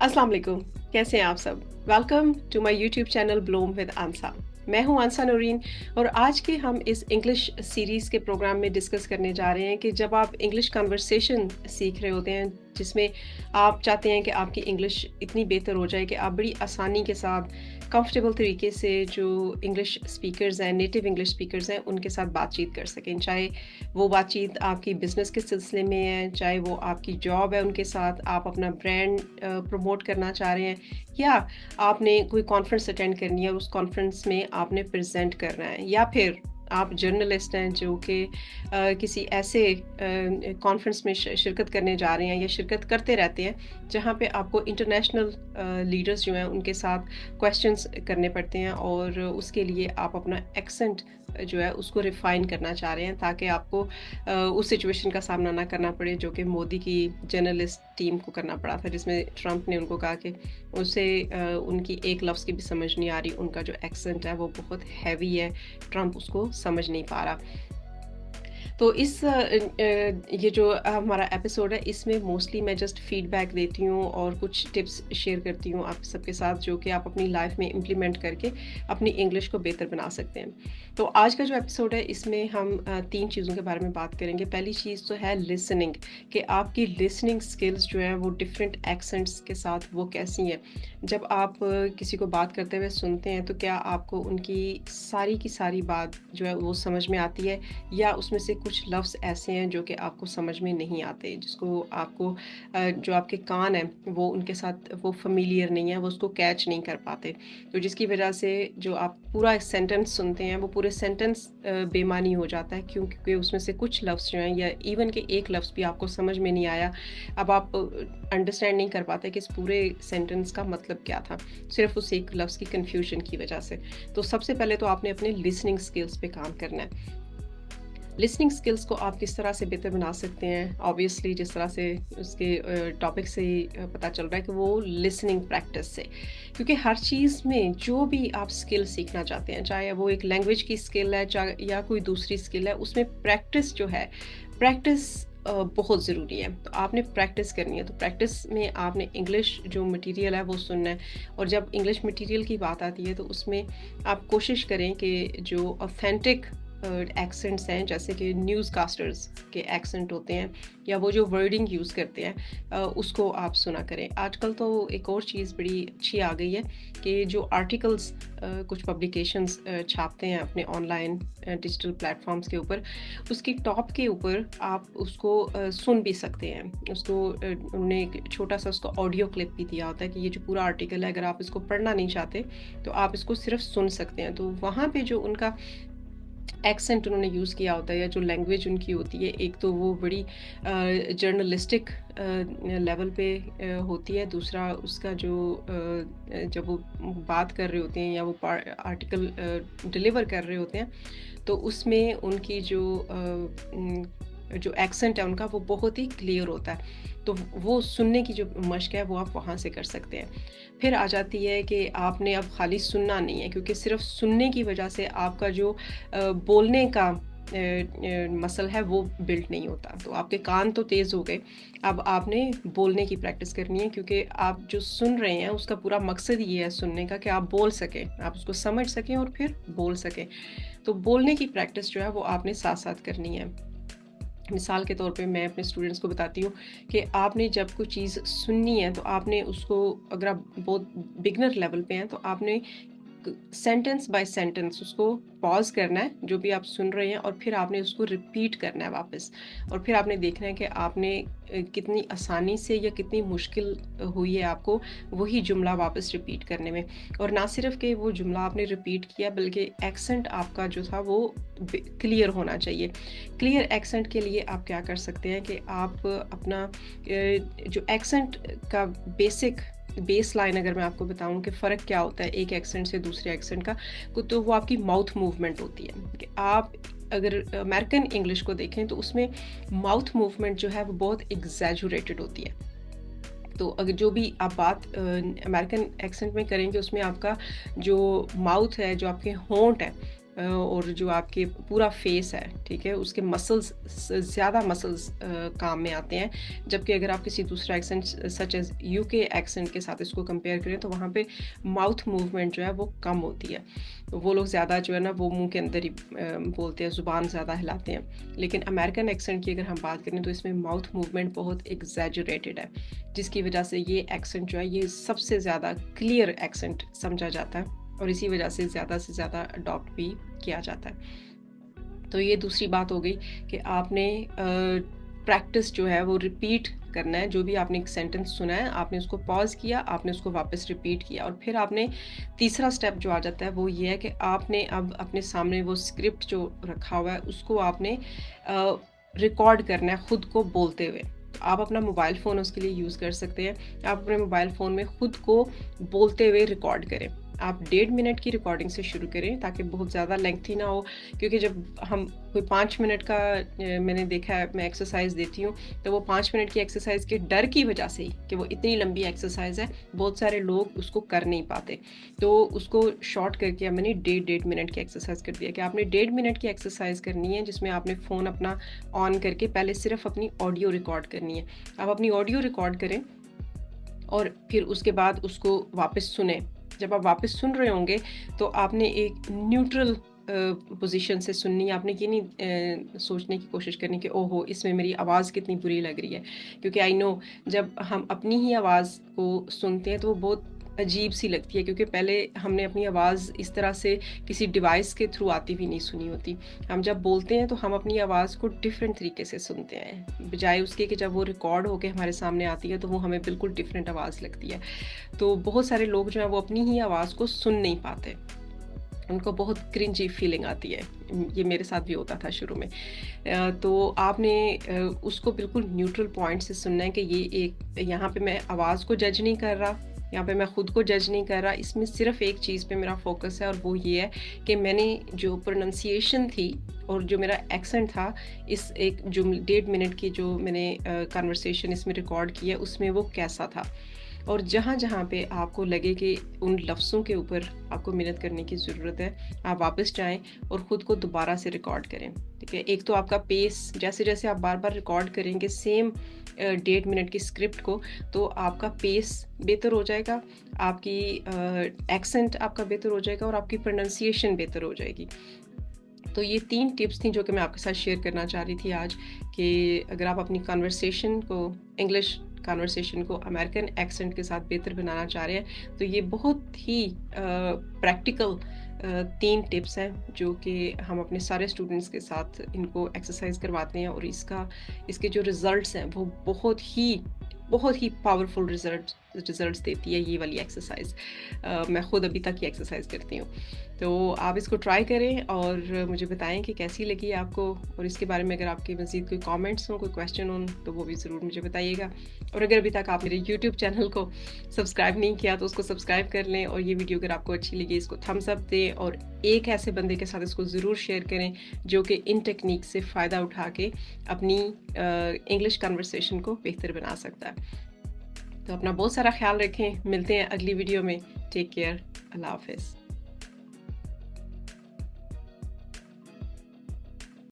अस्सलाम वालेकुम, कैसे हैं आप सब? Welcome to my YouTube channel Bloom with Ansa. मैं हूं आंसा नूरीन और आज के हम इस इंग्लिश सीरीज़ के प्रोग्राम में डिस्कस करने जा रहे हैं कि जब आप इंग्लिश कन्वर्सेशन सीख रहे होते हैं, जिसमें आप चाहते हैं कि आपकी इंग्लिश इतनी बेहतर हो जाए कि आप बड़ी आसानी के साथ कंफर्टेबल तरीके से जो इंग्लिश स्पीकर्स हैं, नेटिव इंग्लिश स्पीकर्स हैं, उनके साथ बातचीत कर सकें। चाहे वो बातचीत आपकी बिज़नेस के सिलसिले में है, चाहे वो आपकी जॉब है उनके साथ, आप अपना ब्रांड प्रमोट करना चाह रहे हैं, या आपने कोई कॉन्फ्रेंस अटेंड करनी है और उस कॉन्फ्रेंस में आपने प्रेज़ेंट करना है, या फिर आप जर्नलिस्ट हैं जो कि किसी ऐसे कॉन्फ्रेंस में शिरकत करने जा रहे हैं या शिरकत करते रहते हैं, जहाँ पे आपको इंटरनेशनल लीडर्स जो हैं उनके साथ क्वेश्चंस करने पड़ते हैं और उसके लिए आप अपना एक्सेंट जो है उसको रिफ़ाइन करना चाह रहे हैं ताकि आपको उस सिचुएशन का सामना ना करना पड़े जो कि मोदी की जर्नलिस्ट टीम को करना पड़ा था, जिसमें ट्रंप ने उनको कहा कि उसे उनकी एक लफ्ज़ की भी समझ नहीं आ रही, उनका जो एक्सेंट है वो बहुत हैवी है, ट्रंप उसको समझ नहीं पा रहा। तो ये जो हमारा एपिसोड है, इसमें मोस्टली मैं जस्ट फीडबैक देती हूँ और कुछ टिप्स शेयर करती हूँ आप सबके साथ, जो कि आप अपनी लाइफ में इम्प्लीमेंट करके अपनी इंग्लिश को बेहतर बना सकते हैं। तो आज का जो एपिसोड है, इसमें हम 3 चीज़ों के बारे में बात करेंगे। पहली चीज़ तो है लिसनिंग, कि आपकी लिसनिंग स्किल्स जो हैं वो डिफरेंट एक्सेंट्स के साथ वो कैसी हैं। जब आप किसी को बात करते हुए सुनते हैं, तो क्या आपको उनकी सारी की सारी बात जो है वो समझ में आती है, या उसमें से कुछ लफ्ज़ ऐसे हैं जो कि आपको समझ में नहीं आते, जिसको आपको जो आपके कान हैं वो उनके साथ वो फ़ैमिलियर नहीं है, वो उसको कैच नहीं कर पाते। तो जिसकी वजह से जो आप पूरा एक सेंटेंस सुनते हैं, वो पूरे सेंटेंस बेमानी हो जाता है, क्योंकि उसमें से कुछ लफ्ज़ जो हैं, या इवन कि एक लफ्ज़ भी आपको समझ में नहीं आया, अब आप अंडरस्टैंड नहीं कर पाते कि इस पूरे सेंटेंस का मतलब क्या था, सिर्फ़ उस एक लफ्ज़ की कन्फ्यूजन की वजह से। तो सबसे पहले तो आपने अपने लिसनिंग स्किल्स पे काम करना है। लिसनिंग स्किल्स को आप किस तरह से बेहतर बना सकते हैं? ऑब्वियसली जिस तरह से उसके टॉपिक से ही पता चल रहा है कि वो लिसनिंग प्रैक्टिस से, क्योंकि हर चीज़ में जो भी आप स्किल सीखना चाहते हैं, चाहे वो एक लैंग्वेज की स्किल है, चाहे या कोई दूसरी स्किल है, उसमें प्रैक्टिस जो है, प्रैक्टिस बहुत ज़रूरी है। तो आपने प्रैक्टिस करनी है, तो प्रैक्टिस में आपने इंग्लिश जो मटेरियल है वो सुनना है, और जब इंग्लिश मटेरियल की बात आती है तो उसमें आप कोशिश करें कि जो ऑथेंटिक एक्सेंट्स हैं, जैसे कि न्यूज़ कास्टर्स के एक्सेंट होते हैं, या वो जो वर्डिंग यूज़ करते हैं, उसको आप सुना करें। आजकल तो एक और चीज़ बड़ी अच्छी आ गई है कि जो आर्टिकल्स कुछ पब्लिकेशंस छापते हैं अपने ऑनलाइन डिजिटल प्लेटफॉर्म्स के ऊपर, उसकी टॉप के ऊपर आप उसको सुन भी सकते हैं। उसको उन्होंने एक छोटा सा उसका ऑडियो क्लिप भी दिया होता है कि ये जो पूरा आर्टिकल है, अगर आप इसको पढ़ना नहीं चाहते तो आप इसको सिर्फ सुन सकते हैं। तो वहाँ पे जो उनका एक्सेंट उन्होंने यूज़ किया होता है, या जो लैंग्वेज उनकी होती है, एक तो वो बड़ी जर्नलिस्टिक लेवल पे होती है, दूसरा उसका जो जब वो बात कर रहे होते हैं या वो आर्टिकल डिलीवर कर रहे होते हैं, तो उसमें उनकी जो एक्सेंट है उनका, वो बहुत ही क्लियर होता है। तो वो सुनने की जो मश्क है वो आप वहाँ से कर सकते हैं। फिर आ जाती है कि आपने अब खाली सुनना नहीं है, क्योंकि सिर्फ सुनने की वजह से आपका जो बोलने का मसल है वो बिल्ड नहीं होता। तो आपके कान तो तेज़ हो गए, अब आपने बोलने की प्रैक्टिस करनी है, क्योंकि आप जो सुन रहे हैं उसका पूरा मकसद ये है सुनने का कि आप बोल सकें, आप उसको समझ सकें और फिर बोल सकें। तो बोलने की प्रैक्टिस जो है वो आपने साथ-साथ करनी है। मिसाल के तौर पे मैं अपने स्टूडेंट्स को बताती हूँ कि आपने जब कोई चीज़ सुननी है, तो आपने उसको, अगर आप बहुत बिगिनर लेवल पे हैं, तो आपने सेंटेंस बाय सेंटेंस उसको पॉज करना है जो भी आप सुन रहे हैं, और फिर आपने उसको रिपीट करना है वापस, और फिर आपने देखना है कि आपने कितनी आसानी से या कितनी मुश्किल हुई है आपको वही जुमला वापस रिपीट करने में। और ना सिर्फ कि वो जुमला आपने रिपीट किया, बल्कि एक्सेंट आपका जो था वो क्लियर होना चाहिए। क्लियर एक्सेंट के लिए आप क्या कर सकते हैं कि आप अपना जो एक्सेंट का बेस लाइन, अगर मैं आपको बताऊं कि फ़र्क क्या होता है एक एक्सेंट से दूसरे एक्सेंट का, तो वो आपकी माउथ मूवमेंट होती है। कि आप अगर अमेरिकन इंग्लिश को देखें तो उसमें माउथ मूवमेंट जो है वो बहुत एग्जैजुरेटेड होती है। तो अगर जो भी आप बात अमेरिकन एक्सेंट में करेंगे, उसमें आपका जो माउथ है, जो आपके होंठ है, اور جو आपके पूरा फेस है, ठीक है, उसके मसल्स ज़्यादा मसल्स काम में आते हैं, जबकि अगर आप किसी दूसरा accent such as UK accent के साथ इसको कंपेयर करें तो वहाँ पे माउथ मूवमेंट जो है वो कम होती है। वो लोग ज़्यादा जो है ना वो मुंह के अंदर ही बोलते हैं, ज़ुबान ज़्यादा हिलाते हैं। लेकिन अमेरिकन एक्सेंट की अगर हम बात करें तो इसमें माउथ मूवमेंट बहुत एग्जैजरेटेड है, जिसकी वजह से ये एक्सेंट जो है ये सबसे ज़्यादा क्लियर एक्सेंट समझा जाता है और इसी वजह से ज़्यादा अडॉप्ट भी किया जाता है। तो ये दूसरी बात हो गई कि आपने प्रैक्टिस जो है वो रिपीट करना है। जो भी आपने एक सेंटेंस सुना है आपने उसको पॉज किया, आपने उसको वापस रिपीट किया, और फिर आपने तीसरा स्टेप जो आ जाता है वो ये है कि आपने अब अपने सामने वो स्क्रिप्ट जो रखा हुआ है उसको आपने रिकॉर्ड करना है खुद को बोलते हुए। आप अपना मोबाइल फ़ोन उसके लिए यूज़ कर सकते हैं। आप अपने मोबाइल फ़ोन में खुद को बोलते हुए रिकॉर्ड करें। आप 1.5 मिनट की रिकॉर्डिंग से शुरू करें ताकि बहुत ज़्यादा लेंथी ना हो, क्योंकि जब हम कोई 5 मिनट का मैंने देखा है, मैं एक्सरसाइज देती हूँ तो वो 5 मिनट की एक्सरसाइज के डर की वजह से ही कि वो इतनी लंबी एक्सरसाइज है, बहुत सारे लोग उसको कर नहीं पाते। तो उसको शॉर्ट करके मैंने 1.5 मिनट की एक्सरसाइज कर दिया कि आपने 1.5 मिनट की एक्सरसाइज करनी है, जिसमें आपने फ़ोन अपना ऑन करके पहले सिर्फ अपनी ऑडियो रिकॉर्ड करनी है। आप अपनी ऑडियो रिकॉर्ड करें और फिर उसके बाद उसको वापस सुने। जब आप वापस सुन रहे होंगे तो आपने एक न्यूट्रल पोजीशन से सुननी है। आपने ये नहीं सोचने की कोशिश करनी कि ओहो इसमें मेरी आवाज़ कितनी बुरी लग रही है, क्योंकि आई नो जब हम अपनी ही आवाज़ को सुनते हैं तो वो बहुत अजीब सी लगती है, क्योंकि पहले हमने अपनी आवाज़ इस तरह से किसी डिवाइस के थ्रू आती भी नहीं सुनी होती। हम जब बोलते हैं तो हम अपनी आवाज़ को डिफरेंट तरीके से सुनते हैं, बजाय उसके कि जब वो रिकॉर्ड होकर हमारे सामने आती है तो वो हमें बिल्कुल डिफरेंट आवाज़ लगती है। तो बहुत सारे लोग जो हैं वो अपनी ही आवाज़ को सुन नहीं पाते, उनको बहुत क्रिंजी फीलिंग आती है। ये मेरे साथ भी होता था शुरू में। तो आपने उसको बिल्कुल न्यूट्रल पॉइंट से सुनना है कि ये एक, यहाँ पे मैं आवाज़ को जज नहीं कर रहा, यहाँ पे मैं खुद को जज नहीं कर रहा, इसमें सिर्फ एक चीज़ पे मेरा फोकस है और वो ये है कि मैंने जो प्रोनंसिएशन थी और जो मेरा एक्सेंट था, इस एक जो 1.5 मिनट की जो मैंने कन्वर्सेशन इसमें रिकॉर्ड की है उसमें वो कैसा था। और जहाँ जहाँ पे आपको लगे कि उन लफ्ज़ों के ऊपर आपको मेहनत करने की ज़रूरत है, आप वापस जाएं और ख़ुद को दोबारा से रिकॉर्ड करें, ठीक है। एक तो आपका पेस, जैसे जैसे आप बार बार रिकॉर्ड करेंगे सेम 1.5 मिनट की स्क्रिप्ट को, तो आपका पेस बेहतर हो जाएगा, आपकी एक्सेंट आपका बेहतर हो जाएगा और आपकी प्रोनंसिएशन बेहतर हो जाएगी। तो ये 3 टिप्स थी जो कि मैं आपके साथ शेयर करना चाह रही थी आज, कि अगर आप अपनी कन्वर्सेशन को, इंग्लिश कन्वर्सेशन को अमेरिकन एक्सेंट के साथ बेहतर बनाना चाह रहे हैं, तो ये बहुत ही प्रैक्टिकल 3 टिप्स हैं जो कि हम अपने सारे स्टूडेंट्स के साथ इनको एक्सरसाइज करवाते हैं, और इसके जो रिज़ल्ट्स हैं वो बहुत ही पावरफुल रिज़ल्ट्स देती है ये वाली एक्सरसाइज। मैं ख़ुद अभी तक ये एक्सरसाइज करती हूँ, तो आप इसको ट्राई करें और मुझे बताएं कि कैसी लगी आपको। और इसके बारे में अगर आपके मज़ीद कोई कमेंट्स हों, कोई क्वेश्चन हो, तो वो भी ज़रूर मुझे बताइएगा। और अगर अभी तक आप मेरे यूट्यूब चैनल को सब्सक्राइब नहीं किया तो उसको सब्सक्राइब कर लें, और ये वीडियो अगर आपको अच्छी लगी इसको थम्स अप दें, और एक ऐसे बंदे के साथ इसको ज़रूर शेयर करें जो कि इन टेक्निक से फ़ायदा उठा के अपनी इंग्लिश कन्वर्सेशन को बेहतर बना सकता है। तो अपना बहुत सारा ख्याल रखें, मिलते हैं अगली वीडियो में। टेक केयर, अल्लाह हाफ़िज़।